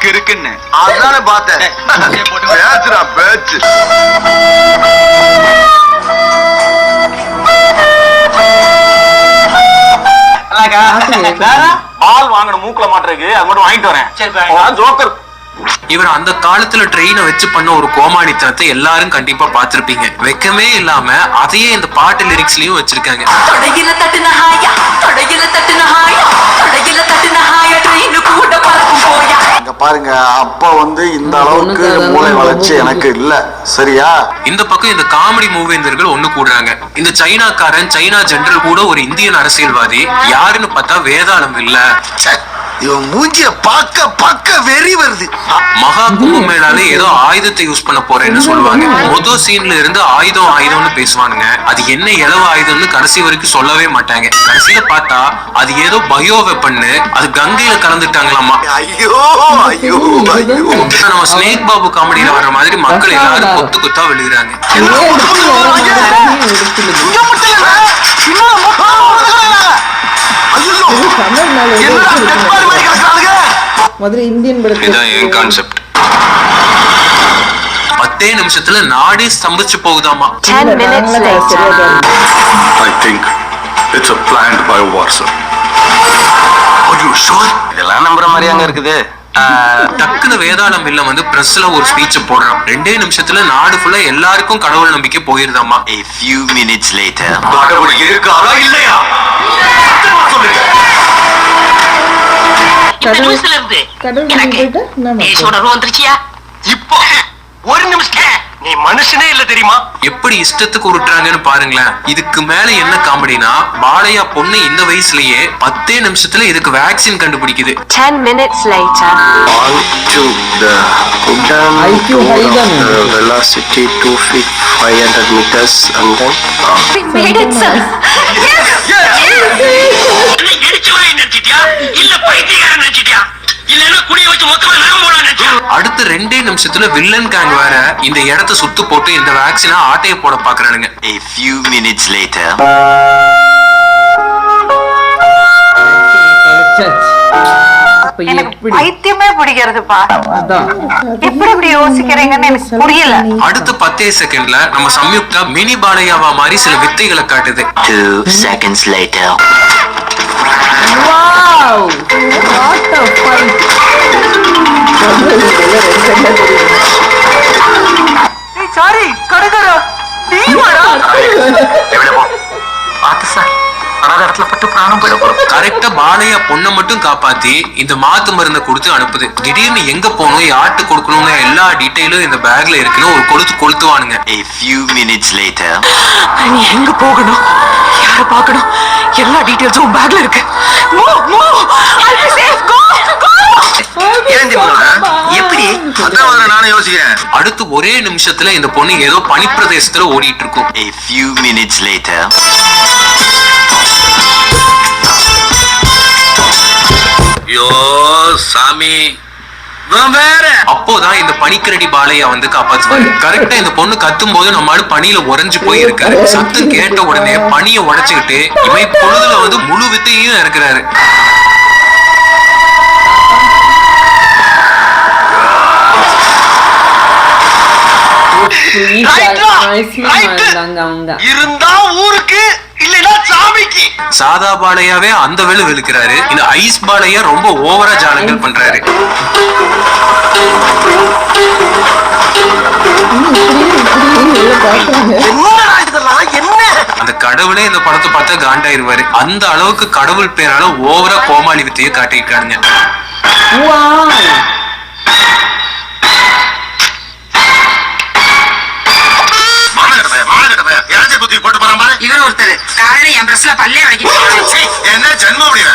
இருக்குன்னு அதான பார்த்தேன். பேச்சு பால் வாங்கணும், மூக்குல மாட்டுறதுக்கு அது மட்டும் வாங்கிட்டு வரேன். ஜோக்கர் இவர் அந்த காலத்துல ட்ரெயினை வச்சு பண்ண ஒரு கோமாளித்தனத்தை எல்லாரும் கண்டிப்பா பாத்திருப்பீங்க. வெக்கமே இல்லாம அதையே இந்த பாட்டு லிரிக்ஸ்லயும் வச்சிருக்காங்க. தொடையில தட்டுன ஹாயா, தொடையில தட்டுன ஹாயா, தொடையில தட்டுன ஹாயா, ட்ரெயின் கூட பறக்கும் போயா. இங்க பாருங்க, அப்ப வந்து இந்த அளவுக்கு மூளை வளர்ச்சி எனக்கு இல்ல, சரியா? இந்த பக்கம் இந்த காமெடி மூவேந்தர்கள் ஒண்ணு கூடுறாங்க. இந்த சைனாக்காரன், சைனா ஜெனரல் கூட ஒரு இந்தியன் அரசியல்வாதி. யாருன்னு பார்த்தா வேதாளம் இல்ல. இவன் மூஞ்சிய பார்க்க வெறி வருது. மகா கும்பமேளால ஏதோ ஆயுதத்தை யூஸ் பண்ண போறேன்னு சொல்லுவாங்க. மொதல் சீன்ல இருந்து ஆயுதம்னு பேசுவானுங்க. அது என்ன இளவ ஆயுதம்னு கடைசி வரைக்கும் சொல்லவே மாட்டாங்க. கடைசியில பார்த்தா அது ஏதோ பயோ வெப்பன்னு, அது கங்கையில கலந்துட்டாங்களாமா. ஐயோ ஐயோ ஐயோ. நம்ம ஸ்னேக் பாபு காமெடியில வர்ற மாதிரி மக்கள் எல்லாரும் கொத்து கொத்தா விழுகிறாங்க. முதல்ல இந்தியன் கான்செப்ட் 10 நிமிஷத்துல நாடே ஸ்தம்பிச்சு போகுதாமா. 10 minutes later. I think it's a planned by Warsaw. Are you sure? இதெல்லாம் நம்புற மாதிரி அங்க இருக்குது. டக்குனு வேதாளம் இல்ல வந்து பிரஸ்ல ஒரு ஸ்பீச் போடுறான். 2 நிமிஷத்துல நாடு ஃபுல்லா எல்லாருக்கும் கடவுள் நம்பிக்கை போயிருதாமா. A few minutes later. கடவுள் இருக்காரா இல்லையா? இந்த நியூஸ்ல இருந்து எனக்கு பேசோட வந்துருச்சியா? இப்போ ஒரு நிமிஷம், நீ மனுஷனே இல்ல தெரியுமா? எப்படி இஷ்டத்துக்கு உருட்டுறாங்கன்னு பாருங்களேன். இதுக்கு மேல என்ன காமெடினா, பாலையா பொண்ணு இந்த வயசுலயே 10 நிமிஷத்துல இதுக்கு vaccine கண்டுபிடிக்குது. 10 minutes later. On to the Udan IQ high தான். velocity 2 feet 500 meters and then We made it, sir. Yes. இடிச்சவரை நினைச்சிட்டியா இல்ல பைத்தியக்காரன் நினைச்சிட்டியா? இல்லன்னா குடிய வச்சு மொத்தமா நான் போடான்னு. அடுத்த 2 நிமிஷத்துல வில்லன் கேங் வேற இந்த இடத்தை சுத்து போட்டு இந்த வேக்சினை ஆட்டைய போட பாக்குறானுங்க. A few minutes later. பைத்தியமே பிடிக்கிறதுப்பா. அதான் எப்படி இப்படி யோசிக்கிறீங்கன்னு எனக்கு புரியல. அடுத்த 10 செகண்ட்ல நம்ம சம்யுக்தா மினி பாலையாவா மாதிரி சில வித்தைகளை காட்டுது. 2 seconds later. Wow! What a fight! Sorry கடுகரா நீ வாடா. பாத்து சார் அனாதரத்துல பட்டு பிராணம் போயிட போறோம். கரெக்டா பாலையா பொண்ணை மட்டும் காப்பாத்தி இந்த மாத்து மருந்தை கொடுத்து அனுப்புது. திடீர்னு எங்க போகணும், யார்ட்டு கொடுக்கணும்னு எல்லா டீடைலும் இந்த பேக்ல இருக்குன்னு ஒரு கொளுத்துவானுங்க. A few minutes later. நீ எங்க போகணும், யார பார்க்கணும், எல்லா டீடைல்ஸும் பேக்ல இருக்கு. எப்படி அதான் நானே யோசிக்கிறேன். அடுத்து ஒரே நிமிஷத்துல இந்த பொண்ணு ஏதோ பனிப்பிரதேசத்துல ஓடிட்டு இருக்கும். A few minutes later. ஐயோ சாமி அப்போதான் இந்த பனிக்கரடி பாலையா வந்து காப்பாத்துவாரு. கரெக்டா இந்த பொண்ணு கத்தும் போது நம்மளால பனியில உறைஞ்சு போய் இருக்காரு. சத்தம் கேட்ட உடனே பனிய உடைச்சுக்கிட்டு இவை பொழுதுல வந்து முழு வித்தையும் இருக்கிறாரு. இருந்தா ஊருக்கு இல்லைன்னா சாமிக்கு. சாதா பாலையாவே அந்த வேலை வெளுக்கிறாரு. இந்த ஐஸ் பாலையா ரொம்ப ஓவரா ஜாலங்கள் பண்றாரு. அந்த கடவுளே இந்த படத்தை பார்த்தா காண்டாயிருவாரு. அந்த அளவுக்கு கடவுள் பேரால ஓவரா கோமாளி வித்தைய காட்டியிருக்காங்க. இவன் ஒருத்தர் காலையில என் பிரஸ்ல பல்லே வளைக்கிட்டு என்ன ஜென்மம் அப்படியா?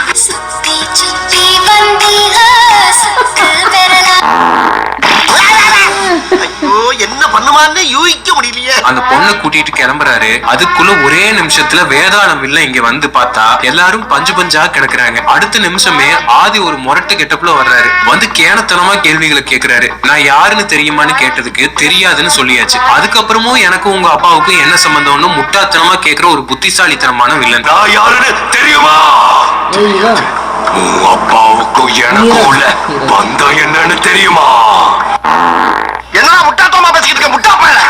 ஐயோ என்ன பண்ணுவான்னு யூகிக்க முடியலையே. அந்த பொண்ணை கூட்டிட்டு கிளம்புறாரு. அதுக்குள்ள ஒரே நிமிஷத்துல வேதாளம் இல்ல இங்க வந்து பார்த்தா எல்லாரும் பஞ்சு பஞ்சா கிடக்குறாங்க. அடுத்த நிமிஷமே ஆதி ஒரு முரட்டு கெட்டப்புல வர்றாரு. வந்து கேனத்தனமா கேள்விகளை கேக்குறாரு. நான் யாருன்னு தெரியுமான்னு கேட்டதுக்கு தெரியாதுன்னு சொல்லியாச்சு. அதுக்கப்புறமும் எனக்கும் உங்க அப்பாவுக்கும் என்ன சம்பந்தம்னு முட்டாத்தனமா கேக்குற ஒரு புத்திசாலித்தனமான வில்லன். நான் யாருன்னு தெரியுமா? அப்பாவுக்கும் எனக்கும் உள்ள பந்தம் என்னன்னு தெரியுமா? என்ன முட்டாத்தமா பேசிக்கிட்டு இருக்க முட்டா பையல.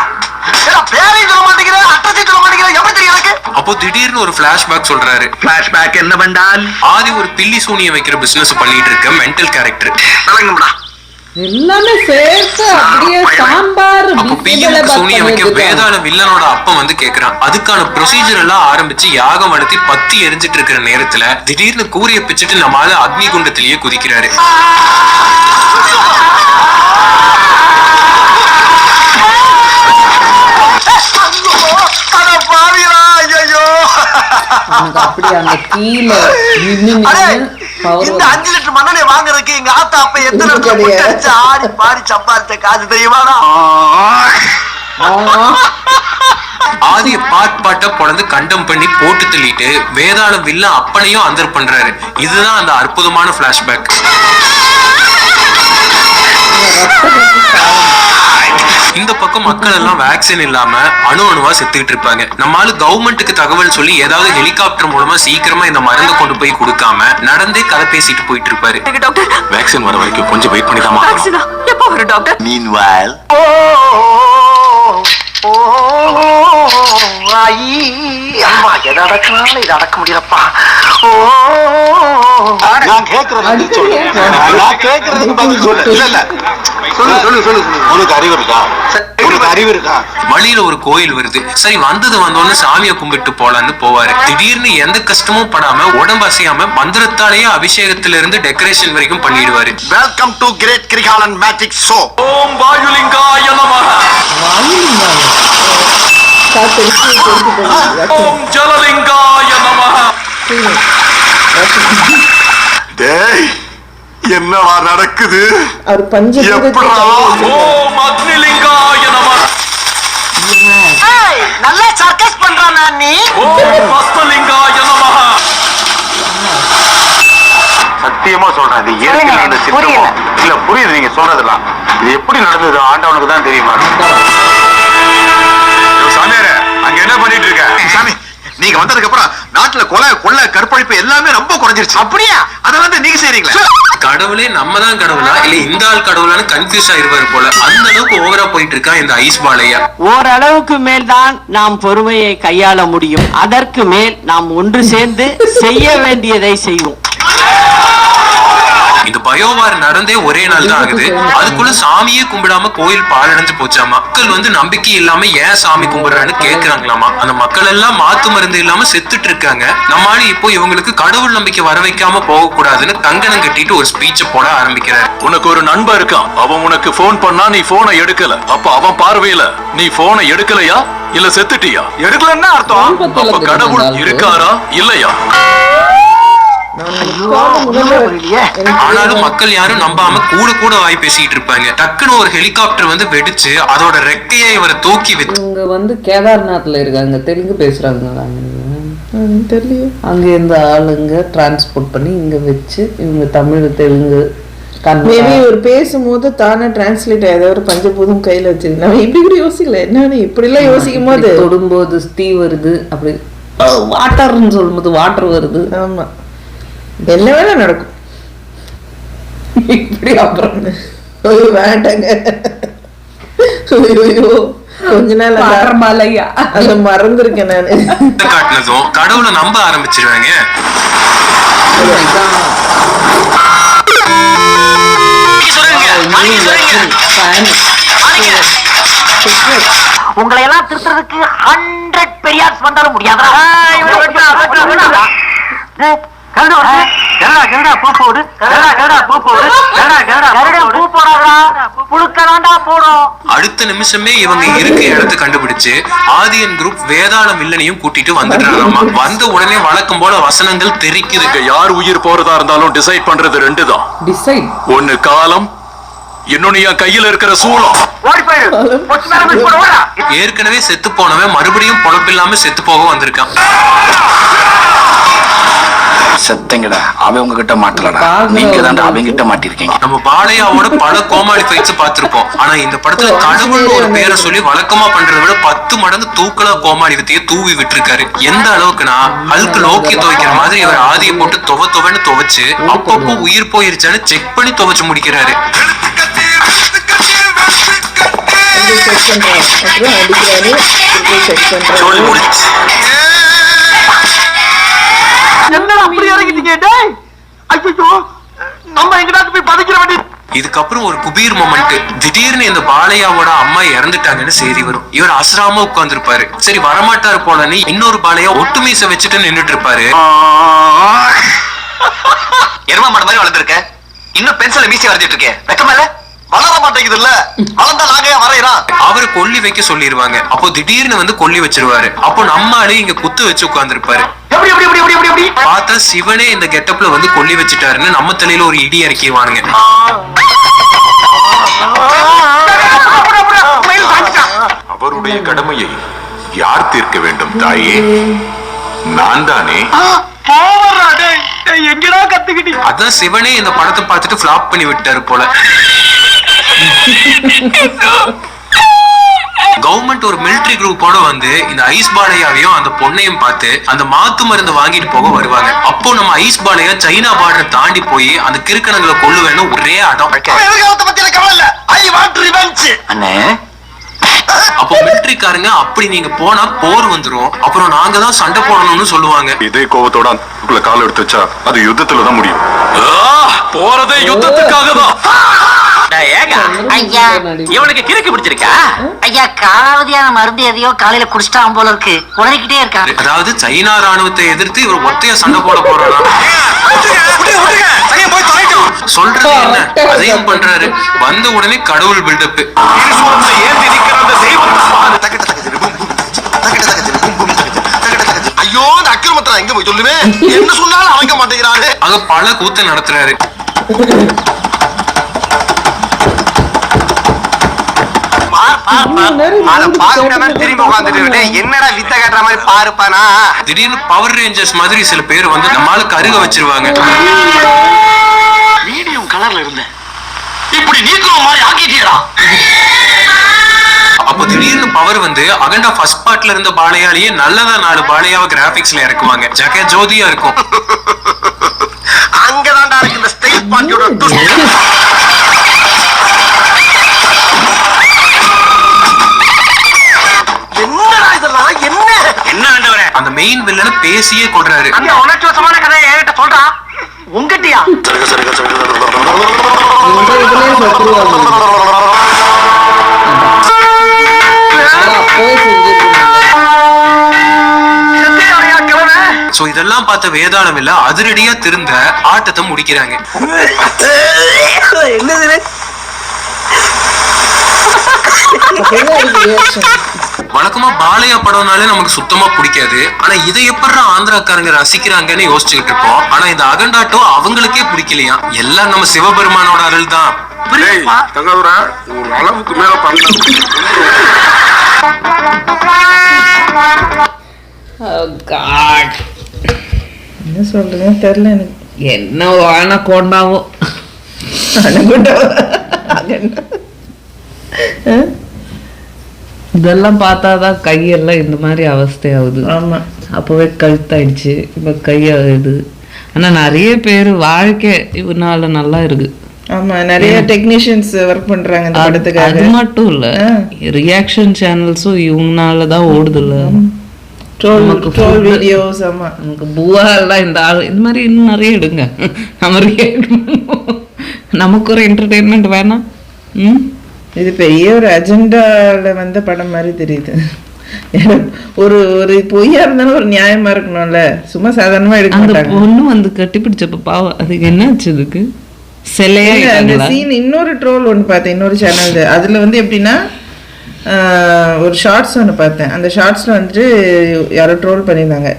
பேரையும் சொல்ல மாட்டேங்கிற, அட்ரஸையும் சொல்ல மாட்டேங்கிற, எப்படி தெரியும் எனக்கு? அப்போ திடீர்னு ஒரு பிளாஷ்பேக் சொல்றாரு. பிளாஷ்பேக் என்ன பண்டால்? ஆதி ஒரு பில்லி சூனிய வைக்கிற பிசினஸ் பண்ணிட்டு இருக்க மென்டல் கேரக்டர். விளங்கும்டா. எல்லாமே சேர்த்து அப்படியே சாம்பார் அப்போ பில்லிக்கு சூனிய வைக்க வேதாள வில்லனோட அப்பன் வந்து கேக்குறான். அதுக்கான ப்ரொசீஜர் எல்லாம் ஆரம்பிச்சு யாகம் நடத்தி பத்தி எரிஞ்சிட்டு இருக்கிற நேரத்துல திடீர்னு கூரிய பிச்சுட்டு நம்மால அக்னி குண்டத்திலேயே குதிக்கிறாரு. அப்படி அந்த கீழ நின்னு இந்த 5 லிட்டர் மண்ணெண்ணெய் வாங்குறதுக்கு எங்க ஆத்தா அப்ப எத்தனை முட்டை ஆடி பாடி சம்பாதிச்ச காசு தெரியுமாடா? ஆதிய பாட்டா பொழந்து கண்டம் பண்ணி போட்டு தள்ளிட்டு வேதாளம் வில்ல அப்பனையும் அந்தர் பண்றாரு. இதுதான் அந்த அற்புதமான பிளாஷ்பேக். இந்த பக்கம் மக்கள் எல்லாம் வேக்சின் இல்லாம அணுவா செத்துக்கிட்டு இருப்பாங்க. நம்மளால கவர்மெண்ட்டுக்கு தகவல் சொல்லி ஏதாவது ஹெலிகாப்டர் மூலமா சீக்கிரமா இந்த மருந்தை கொண்டு போய் கொடுக்காம நடந்தே கதை பேசிட்டு போயிட்டு இருப்பாரு. டாக்டர் வேக்சின் வர வரைக்கும் கொஞ்சம் வெயிட் பண்ணி தான் வேக்சினா எப்போ வரும் டாக்டர்? Meanwhile. அம்மா எதை அடக்கினாலும் இதை அடக்க முடியலப்பா. நான் கேட்கறது சொல்லு. நான் கேட்கறதுக்கு பதில் சொல்லு. இல்ல இல்ல சொல்லு. உனக்கு அறிவு இருக்கா? உனக்கு அறிவு இருக்கா? வழியில ஒரு கோயில் வருது. சரி வந்தோன்னு சாமியை கும்பிட்டு போலான்னு போவாரு. திடீர்னு எந்த கஷ்டமும் படாம உடம்பு அசையாம மந்திரத்தாலேயே அபிஷேகத்துல இருந்து டெக்கரேஷன் வரைக்கும் பண்ணிடுவாரு. Welcome to great Kirikalan magic show. ஓம் வாயுலிங்காய நமஹ. ஓம் ஜலலிங்காய நமஹ. டேய் என்னடா நடக்குது? அவர் பஞ்சு ஓம் அக்னிலிங்காய நமஹ. ஏய் நல்லா சர்க்கஸ் பண்றானா நீ? ஓம் ஹஸ்தலிங்காய நமஹ. சத்தியமா சொல்றேன் இது இயற்கையில இந்த புரியல. சிற்பம் இல்ல புரியுது நீங்க சொல்றதெல்லாம். இது எப்படி நடந்தது ஆண்டவனுக்கு தான் தெரியுமா. சாமியார அங்க என்ன பண்ணிட்டு இருக்க? சாமி நீங்க வந்ததுக்கு அப்புறம் நாட்டுல கொலை கற்பழிப்பு எல்லாமே ரொம்ப குறைஞ்சிருச்சு. அப்படியா? அதை வந்து நீங்க செய்றீங்களா? கடவுளே நம்ம தான் கடவுளா இல்ல இந்த ஆள் கடவுளான்னு கன்ஃபியூஸ் ஆயிருவாரு போல. அந்த அளவுக்கு ஓவரா போயிட்டு இருக்கா இந்த ஐஸ் பாலையா. ஓரளவுக்கு மேல்தான் நாம் பொறுமையை கையாள முடியும். அதற்கு மேல் நாம் ஒன்று சேர்ந்து செய்ய வேண்டியதை செய்வோம். இந்த பயோவார் நடந்தே ஒரே நாள் தான் ஆகுது. அதுக்குள்ள சாமியே கும்பிடாம கோயில் பாழடைஞ்சு போச்சாமா. மக்கள் வந்து நம்பிக்கை இல்லாம ஏன் சாமி கும்பிடுறான்னு கேக்குறாங்களாமா. அந்த மக்கள் எல்லாம் மாத்து மருந்து இல்லாம செத்துட்டு இருக்காங்க. நம்மால இப்போ இவங்களுக்கு கடவுள் நம்பிக்கை வர வைக்காம போக கூடாதுன்னு கங்கணம் கட்டிட்டு ஒரு ஸ்பீச் போட ஆரம்பிக்கிறார். உனக்கு ஒரு நண்பன் இருக்கான். அவன் உனக்கு போன் பண்ணா நீ போனை எடுக்கல. அப்ப அவன் பார்வையில நீ போனை எடுக்கலையா இல்ல செத்துட்டியா? எடுக்கலன்னா அர்த்தம் அப்ப கடவுள் இருக்காரா இல்லையா? ஆனாலும் மக்கள் யாரும் நம்பாம கூட வாய் பேசிட்டு இருப்பாங்க. டக்குன்னு ஒரு ஹெலிகாப்டர் வந்து வெடிச்சு அதோட ரெக்கையை இவரை தூக்கி வச்சு இவங்க வந்து கேதார்நாத்ல இருக்காங்க, தெலுங்கு பேசுறாங்க. தெரியல. அங்க இருந்த ஆளுங்க டிரான்ஸ்போர்ட் பண்ணி இங்க வச்சு இவங்க தமிழ் தெலுங்கு மேபி ஒரு பேசும்போது தானே டிரான்ஸ்லேட் ஏதாவது ஒரு பஞ்சபூதம் கையில வச்சிருக்கு. நம்ம இப்படி கூட யோசிக்கல. என்னன்னு இப்படி எல்லாம் யோசிக்கும் போது தொடும்போது தீ வருது, அப்படி வாட்டர்ன்னு சொல்லும்போது வாட்டர் வருது. ஆமா, என்ன வேணா நடக்கும். இப்படி அப்புறம் வேண்டாங்க. கொஞ்ச நாள் அத மறந்துருக்கேன் நானு. காட்டினதும் கடவுளை நம்ப ஆரம்பிச்சிருவாங்க. உங்களை எல்லாம் திருத்துறதுக்கு 100 பெரியார்ஸ் வந்தாலும் முடியாதா? அடுத்த நிமிஷமே இவங்க இருக்க இடத்தை கண்டுபிடிச்சு ஆதியன் குரூப் வேதாளம் வில்லனையும் கூட்டிட்டு வந்துட்டாராமா. வந்த உடனே வழக்கம் போல வசனங்கள் தெரிக்குது. யார் உயிர் போறதா இருந்தாலும் டிசைட் பண்றது 2 தான். டிசைட் ஒன்னு காலம், இன்னொன்னு என் கையில இருக்கிற சூளம். ஏற்கனவே செத்து போனவன் மறுபடியும் பொழப்பில்லாம செத்து போக வந்திருக்கான். செத்தங்கடா, அவன் உங்ககிட்ட மாட்டலடா, நீங்க தான் அவங்க கிட்ட மாட்டிருக்கீங்க. நம்ம பாலையாவோட பல கோமாளி ஃபைட்ஸ் பார்த்திருப்போம். ஆனா இந்த படத்துல கடவுள் ஒரு பேரை சொல்லி வழக்கமா பண்றதை விட 10 மடங்கு தூக்கலா கோமாளி வித்தைய தூவி விட்டுருக்காரு. எந்த அளவுக்குன்னா ஹல்க் லோக்கி துவைக்கிற மாதிரி இவர் ஆதியை போட்டு துவைன்னு துவைச்சு அப்பப்போ உயிர் போயிருச்சான்னு செக் பண்ணி துவைச்சு முடிக்கிறாரு. இதுக்கப்புறம் ஒரு குபீர் மொமெண்ட். திடீர்னு இந்த பாலையாவோட அம்மா இறந்துட்டாங்கன்னு செய்தி வரும். இவர் அசராம உட்கார்ந்துருப்பாரு. சரி வரமாட்டாரு போலன்னு இன்னொரு பாலையா ஒட்டுமீச வச்சுட்டு நின்றுட்டு இருப்பாரு. எருமா மாடு மாதிரி வளர்ந்துருக்க, இன்னும் பென்சில மீசி வரைஞ்சிட்டு இருக்கேன். வெக்கமேல வளர மாட்டேங்குது இல்ல, வளர்ந்தா நாங்க வரையறான். அவரை கொல்லி வைக்க சொல்லிடுவாங்க. அப்போ திடீர்னு வந்து கொல்லி வச்சிருவாரு. அப்போ நம்மாலே இங்க குத்து வச்சு உட்கார்ந்துருப்பாரு. பார்த்தா சிவனே இந்த கெட்டப்ல வந்து கொல்லி வச்சுட்டாருன்னு நம்ம தலையில ஒரு இடி இறக்கிவானுங்க. அவருடைய கடமையை யார் தீர்க்க வேண்டும் தாயே? நான் தானே. எங்கடா கத்துக்கிட்டீங்க? அதான் சிவனே இந்த படத்தை பார்த்துட்டு ஃபிளாப் பண்ணி விட்டாரு போல. கவர்மெண்ட் ஒரு மிலிட்டரி குரூப்போட வந்து இந்த ஐஸ் பாலையாவையும் அந்த பொண்ணையும் பார்த்து அந்த மாத்து மருந்து வாங்கிட்டு போக வருவாங்க. அப்போ நம்ம ஐஸ் பாலையா சைனா பார்டர் தாண்டி போய் அந்த கிறுக்கணங்களை கொல்லுவேன்னு ஒரே அடம். அப்போ மிலிட்டரிக்காரங்க அப்படி நீங்க போனா போர் வந்துரும், அப்புறம் நாங்க தான் சண்டை போடணும்னு சொல்லுவாங்க. இதே கோவத்தோட கால் எடுத்து வச்சா அது யுத்தத்துல தான் முடியும். போறதே யுத்தத்துக்காக தான். ஐயா, இவனுக்கு கிறுக்கு பிடிச்சிருக்கா? ஐயா, காலாவதியான மருந்து எதையோ காலையில குடிச்சிட்டான் போல இருக்கு, உடனே இருக்காரு. அதாவது சைனா ராணுவத்தை எதிர்த்து இவர் ஒத்தையா சண்டை போட போறாரா? சொல்றது என்ன, அதையும் பண்றாரு. வந்த உடனே கடவுள் பில்டப். ஐயோ, இந்த அக்கிரமத்தை எங்க போய் சொல்லுவேன், என்ன சொன்னாலும் அமைக்க மாட்டேங்கிறாரு. அங்க பல கூத்த நடத்துறாரு. என்னடா வித்த கட்டுற மாதிரி பாருப்பானா. திடீர்னு பவர் ரேஞ்சர்ஸ் மாதிரி சில பேர் வந்து நம்மளுக்கு அருக வச்சிருவாங்க. கலர்ல இருந்தேன், இப்படி நீக்குற மாதிரி ஆக்கிட்டீடா. அப்போ திடீர்னு பவர் வந்து அகண்டா ஃபர்ஸ்ட் பார்ட்ல இருந்த பாலையாலேயே நல்லதா 4 பாலையாவ கிராபிக்ஸ்ல இறக்குவாங்க. ஜெக ஜோதியா இருக்கும். அங்கதான்டா இருக்கு இந்த ஸ்டைல் பாட்டியோட என்னடா இதெல்லாம், என்ன ஆண்டவரே. அந்த மெயின் வில்லனை பேசியே கொள்றாரு. அந்த உணர்ச்சிவசமான கதையை என்கிட்ட சொல்றா. உங்கட்டியா இந்த இதுலயே செத்துருவாங்க. அப்பவே செஞ்சிருக்கீங்க. சோ இதெல்லாம் பார்த்த வேதாளம் இல்ல அதிரடியா திருந்த ஆட்டத்தை முடிக்கிறாங்க. என்னது வழக்கமா பாலையா படம்னாலே நமக்கு சுத்தமா பிடிக்காது. ஆனா இதை எப்படி ஆந்திராக்காரங்க ரசிக்கிறாங்கன்னு யோசிச்சுக்கிட்டு இருப்போம். ஆனா இந்த அகண்டாட்டோ அவங்களுக்கே பிடிக்கலையா. எல்லாம் நம்ம சிவபெருமானோட அருள் தான். ஒரு அளவுக்கு மேல என்ன சொல்றதுன்னு தெரியல எனக்கு. என்ன வான கொண்டாவோ இதெல்லாம் பார்த்தாதான் கையெல்லாம் இந்த மாதிரி அவஸ்தையாகுது. ஆமா, அப்பவே கழுத்தாயிடுச்சு, இப்ப கையாகுது. ஆனா நிறைய பேர் வாழ்க்கை இவனால நல்லா இருக்கு. ஆமா, நிறைய டெக்னீஷியன்ஸ் ஒர்க் பண்றாங்க இந்த படத்துக்காக. அது மட்டும் இல்ல, ரியாக்ஷன் சேனல்ஸும் இவனாலதான் ஓடுதுல்ல. Troll videos. ஆமா, நமக்கு பூவா எல்லாம் இந்த ஆள் இந்த மாதிரி இன்னும் நிறைய எடுங்க. நம்ம ரியாக்ட் பண்ணுவோம். நமக்கு ஒரு என்டர்டெயின்மெண்ட் வேணாம். இது பெரிய ஒரு அஜெண்டால வந்த படம் மாதிரி தெரியுது. ஒரு ஒரு பொய்யா இருந்தாலும் ஒரு நியாயமா இருக்கணும்ல, சும்மா சாதாரணமா எடுக்க மாட்டாங்க. பொண்ணு வந்து கட்டி பிடிச்சப்ப பாவம், அதுக்கு என்ன ஆச்சு? இதுக்கு சிலையா அந்த சீன். இன்னொரு ட்ரோல் ஒன்று பார்த்தேன், இன்னொரு சேனல். அதுல வந்து எப்படின்னா, ஒரு ஷார்ட்ஸ் ஒன்று பார்த்தேன். அந்த ஷார்ட்ஸ்ல வந்துட்டு யாரோ ட்ரோல் பண்ணியிருந்தாங்க.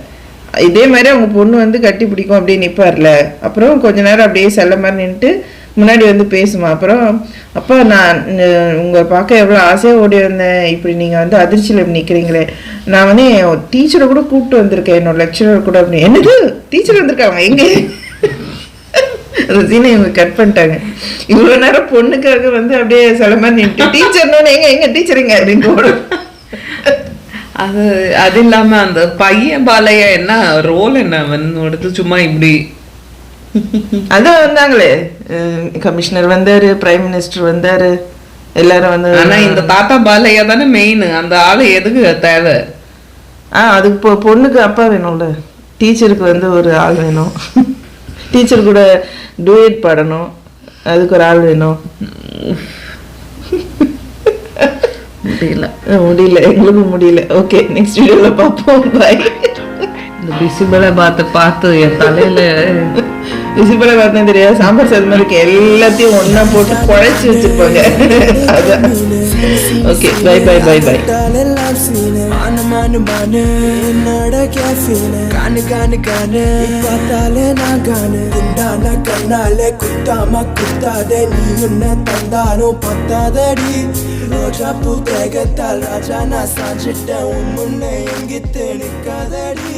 இதே மாதிரி அவங்க பொண்ணு வந்து கட்டி பிடிக்கும் அப்படியே நிற்பார்ல, அப்புறம் கொஞ்ச நேரம் அப்படியே செல்ல மாதிரி நின்றுட்டு முன்னாடி வந்து பேசுமா. அப்புறம் அப்போ நான் உங்களை பார்க்க எவ்வளோ ஆசையாக ஓடி வந்தேன், இப்படி நீங்கள் வந்து அதிர்ச்சியில் இப்படி நிற்கிறீங்களே, நான் வந்து என் டீச்சரை கூட கூப்பிட்டு வந்திருக்கேன், என்னோட லெக்சரர் கூட. அப்படி என்னது டீச்சர் வந்திருக்காங்க எங்கே? அந்த சீனை இவங்க கட் பண்ணிட்டாங்க. இவ்வளோ நேரம் பொண்ணுக்காக வந்து அப்படியே சில மாதிரி நின்று டீச்சர்னு எங்க டீச்சருங்க அப்படின்னு போடும். அது அது இல்லாம அந்த பையன் பாலையா என்ன ரோல் என்ன அவனோடது? சும்மா இப்படி அதான் வந்தாங்களே, கமிஷனர் வந்தாரு, பிரைம் மினிஸ்டர் வந்தாரு, எல்லாரும் வந்து. ஆனா இந்த தாத்தா பாலையா தானே மெயின். அந்த ஆளு எதுக்கு தேவை? அதுக்கு பொண்ணுக்கு அப்பா வேணும்ல, டீச்சருக்கு வந்து ஒரு ஆள் வேணும். டீச்சர் கூட டூயட் பாடணும், அதுக்கு ஒரு ஆள் வேணும். முடியல எங்களுக்கு முடியல. ஓகே, நெக்ஸ்ட் வீடியோல பார்ப்போம். பாய். இந்த பிசிபலை பார்த்து என் தலையில பிசிபலை பார்த்தா தெரியாது, சாம்பார் சாதம் மாதிரி எல்லாத்தையும் ஒன்னா போட்டு குழைச்சி வச்சிருப்பாங்க. அதான். Okay, bye bye bye bye. ரோஜா பூ தேகத்தால் ராஜா நான் சாஞ்சிட்டேன், உன் முன்னே எங்கித்து நிற்காதடி.